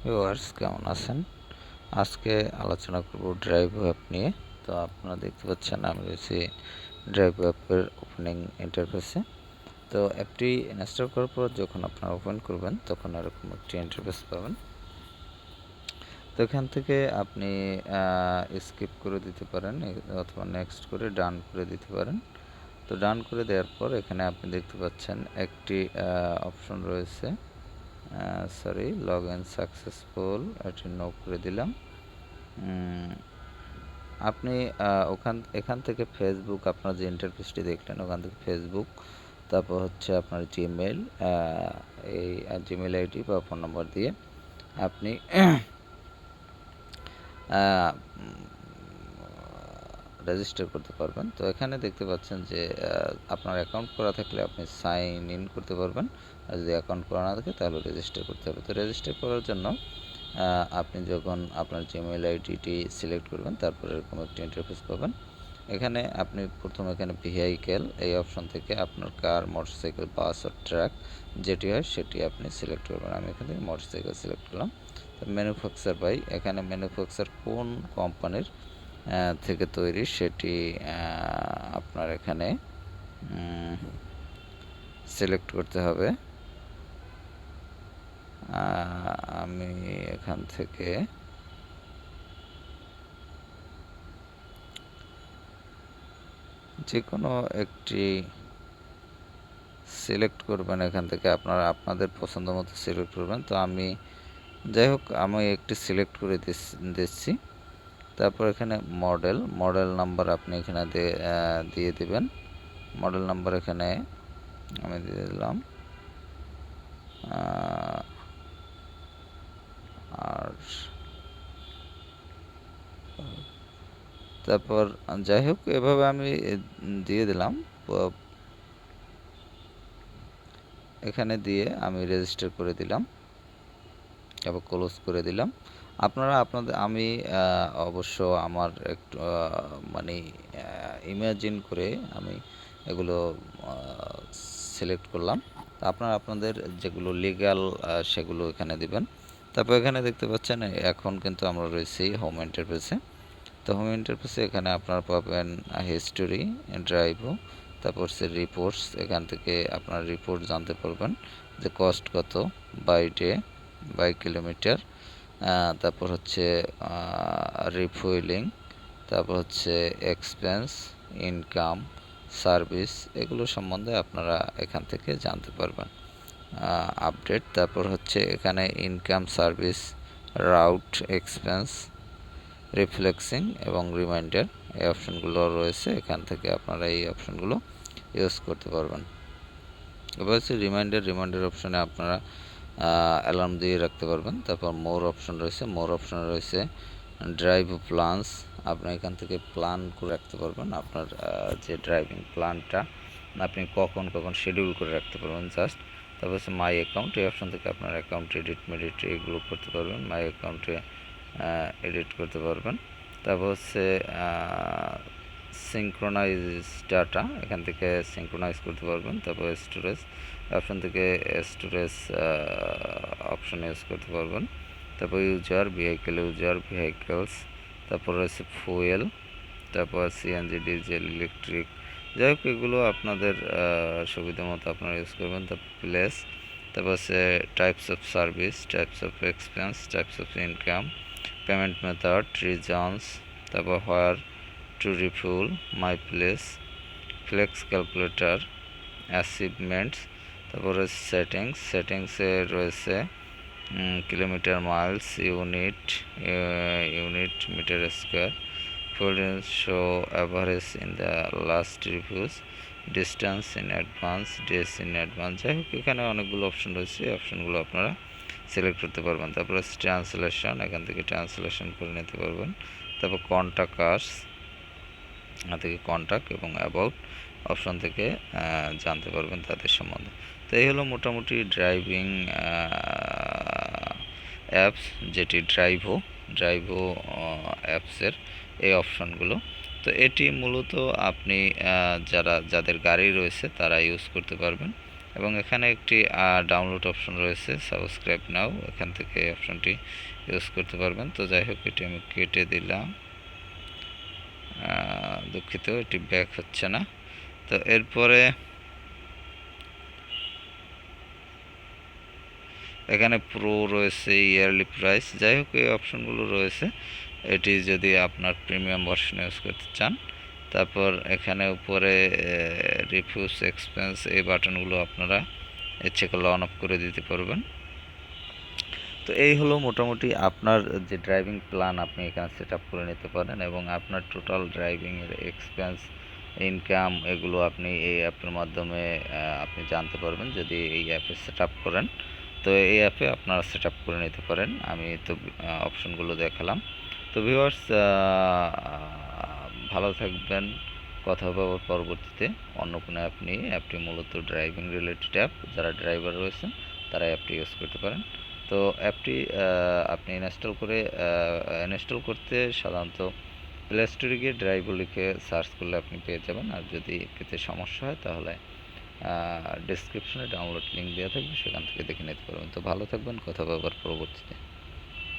Viewers কেমন আছেন? আজকে আলোচনা করব ড্রাইভো অ্যাপ নিয়ে। তো আপনারা দেখতে পাচ্ছেন আমি রয়েছি ড্রাইভো অ্যাপের ওপেনিং ইন্টারফেসে। তো অ্যাপটি ইনস্টল করার পর যখন আপনারা ওপেন করবেন তখন এরকম একটি ইন্টারফেস পাবেন। তো এখান থেকে আপনি স্কিপ করে দিতে পারেন অথবা নেক্সট করে ডান করে দিতে পারেন। তো ডান করে দেওয়ার পর এখানে আপনি দেখতে পাচ্ছেন একটি অপশন রয়েছে, সরি, লগ ইন সাকসেসফুল, এটি নো করে দিলাম। আপনি এখান থেকে ফেসবুক, আপনার যে ইন্টারফেসটি দেখলেন ওখান থেকে ফেসবুক, তারপর হচ্ছে আপনার জিমেল, এই জিমেল আইডি বা ফোন নম্বর দিয়ে আপনি রেজিস্টার করতে পারবেন। তো এখানে দেখতে পাচ্ছেন যে আপনার অ্যাকাউন্ট করা থাকলে আপনি সাইন ইন করতে পারবেন, আর যদি অ্যাকাউন্ট করা না থাকে তাহলে রেজিস্টার করতে হবে। তো রেজিস্টার করার জন্য আপনি যখন আপনার জিমেইল আইডিটি সিলেক্ট করবেন তারপর এরকম একটি ইন্টারফেস পাবেন। এখানে আপনি প্রথমে এখানে ভেহিকেল এই অপশন থেকে আপনার কার, মোটরসাইকেল, বাস ও ট্রাক যেটি হয় সেটি আপনি সিলেক্ট করবেন। আমি এখান থেকে মোটরসাইকেল সিলেক্ট করলাম। তো ম্যানুফ্যাকচার বাই, এখানে ম্যানুফ্যাকচার কোন কোম্পানির থেকে তৈরি সেটি আপনার এখানে সিলেক্ট করতে হবে। আমি এখান থেকে যে কোনো একটি সিলেক্ট করবেন, এখান থেকে আপনারা আপনাদের পছন্দ মতো সিলেক্ট করবেন। তো আমি যাই হোক আমি একটি সিলেক্ট করে দিচ্ছি। তারপর এখানে মডেল নাম্বার আপনি এখানে দিয়ে দেবেন। মডেল নাম্বার এখানে আমি দিয়ে দিলাম। আর তারপর যাই হোক এভাবে আমি দিয়ে দিলাম। এখানে দিয়ে আমি রেজিস্টার করে দিলাম, তারপর ক্লোজ করে দিলাম। আমি অবশ্য আমার একটু মানে ইমাজিন করে আমি এগুলো সিলেক্ট করলাম। তো আপনাদের যেগুলো লিগ্যাল সেগুলো এখানে দিবেন। তারপর এখানে দেখতে পাচ্ছেন এখন কিন্তু আমরা রয়েছি হোম ইন্টারফেসে। তো হোম ইন্টারফেসে এখানে আপনারা পাবেন হিস্টোরি, ড্রাইভো, তারপর হচ্ছে রিপোর্টস। এখান থেকে আপনার রিপোর্ট জানতে পারবেন যে কস্ট কত বাই ডে, বাই কিলোমিটার, তারপর হচ্ছে রিফুয়েলিং, তারপর হচ্ছে এক্সপেন্স, ইনকাম, সার্ভিস, এগুলো সম্বন্ধে আপনারা এখান থেকে জানতে পারবেন আপডেট। তারপর হচ্ছে এখানে ইনকাম, সার্ভিস, রাউট, এক্সপেন্স, রিফ্লেক্সিং এবং রিমাইন্ডার এই অপশনগুলো রয়েছে। এখান থেকে আপনারা এই অপশনগুলো ইউজ করতে পারবেন। এবার হচ্ছে রিমাইন্ডার অপশনে আপনারা অ্যালার্ম দিয়ে রাখতে পারবেন। তারপর মোর অপশন রয়েছে ড্রাইভ প্ল্যানস, আপনি এখান থেকে প্ল্যান করে রাখতে পারবেন আপনার যে ড্রাইভিং প্ল্যানটা আপনি কখন শিডিউল করে রাখতে পারবেন জাস্ট। তারপর হচ্ছে মাই অ্যাকাউন্ট, এই অপশন থেকে আপনার অ্যাকাউন্ট এডিট এগুলো করতে পারবেন, মাই অ্যাকাউন্টে এডিট করতে পারবেন। তারপর হচ্ছে সিঙ্ক্রোনাইজ ডাটা, এখান থেকে সিঙ্ক্রোনাইজ করতে পারবেন। তারপর স্টোরেজ অপশন থেকে স্টোরেজ অপশন ইউজ করতে পারবেন। তারপর ভেহিকেলস, তারপর রয়েছে ফুয়েল, তারপর সিএনজি, ডিজেল, ইলেকট্রিক, যাই হোক এগুলো আপনাদের সুবিধা মতো আপনারা ইউজ করবেন। তারপর প্লেস, তারপর হচ্ছে types of service, types of expense, types of income, payment method, reasons, তারপর where to refuel, my place, flex calculator, achievements, তারপরে সেটিংসে রয়েছে kilometre, miles, unit, metre square, fuel show average in the last reviews, distance in advance, days in advance, যাই হোক এখানে অনেকগুলো option রয়েছে। এই অপশনগুলো আপনারা সিলেক্ট করতে পারবেন। তারপরে ট্রান্সলেশন, এখান থেকে ট্রান্সলেশন করে নিতে পারবেন। তারপর কন্ট্যাক্ট থেকে কন্ট্যাক্ট এবং অ্যাবাউট অপশন থেকে জানতে পারবেন তাদের সম্বন্ধে। তো এই হলো মোটামুটি ড্রাইভিং অ্যাপস, যেটি ড্রাইভো অ্যাপসের এই অপশনগুলো। তো এটি মূলত আপনি যাদের গাড়ি রয়েছে তারা ইউজ করতে পারবেন। এবং এখানে একটি ডাউনলোড অপশন রয়েছে, সাবস্ক্রাইব নাও, এখান থেকে এই অপশনটি ইউজ করতে পারবেন। তো যাই হোক, এটি আমি কেটে দিলাম। দুঃখিত, এটি ব্যাক হচ্ছে না। তো এরপরে এখানে প্রো রয়েছে, ইয়ারলি প্রাইস, যাই হোক এই অপশনগুলো রয়েছে। এটি যদি আপনার প্রিমিয়াম ভার্সন ইউজ করতে চান। তারপর এখানে উপরে রিফিউজ এক্সপেন্স, এই বাটনগুলো আপনারা ইচ্ছে করলে অন অফ করে দিতে পারবেন। তো এই হলো মোটামুটি আপনার যে ড্রাইভিং প্ল্যান আপনি এখানে সেট আপ করে নিতে পারেন, এবং আপনার টোটাল ড্রাইভিংয়ের এক্সপেন্স, ইনকাম, এগুলো আপনি এই অ্যাপের মাধ্যমে আপনি জানতে পারবেন যদি এই অ্যাপে সেট আপ করেন। তো এই অ্যাপে আপনারা সেট আপ করে নিতে পারেন। আমি তো অপশনগুলো দেখালাম। তো ভিউয়ার্স, ভালো থাকবেন। কথা হবে আবার পরবর্তীতে অন্য কোনো অ্যাপ নিয়ে। অ্যাপটি মূলত ড্রাইভিং রিলেটেড অ্যাপ। যারা ড্রাইভার রয়েছেন তারা অ্যাপটি ইউজ করতে পারেন। তো অ্যাপটি আপনি ইনস্টল করতে সাধারণত প্লে স্টোরে গিয়ে ড্রাইভো লিখে সার্চ করলে আপনি পেয়ে যাবেন। আর যদি পেতে সমস্যা হয় তাহলে ডেসক্রিপশনে ডাউনলোড লিঙ্ক দেওয়া থাকবে, সেখান থেকে দেখে নিতে পারবেন। তো ভালো থাকবেন, কথা হবে আবার পরবর্তীতে।